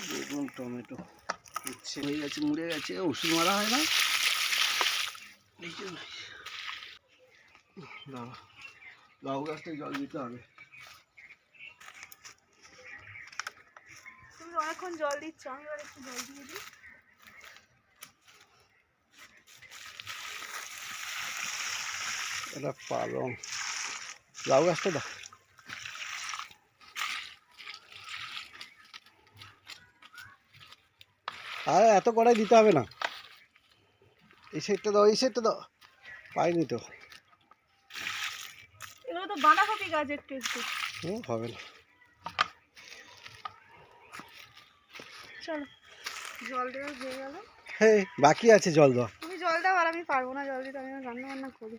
বেগুন টমেটো উচ্ছে হয়ে গেছে, মুড়ে গেছে, ওষুধ মারা হয় না। লাউ গাছটায় জল দিতে হবে। তুমি অনেকক্ষণ জল দিচ্ছ, আমি এবার একটু জল দিয়ে দিই। এটা পালং লাউ গাছটা দাও। আরে এত কড়াই দিতে হবে না, এই সাইডটা দাও, এই সাইডটা দাও, পাইনি তো। এগুলো তো বাঁধাকপি গাছ, একটু একটু হবে না। চলো, জল দেওয়া হয়ে গেল। হ্যাঁ বাকি আছে জল দাও। তুমি জল দাও, আর আমি পারবো না জল দিতে, আমি রান্না বান্না করি।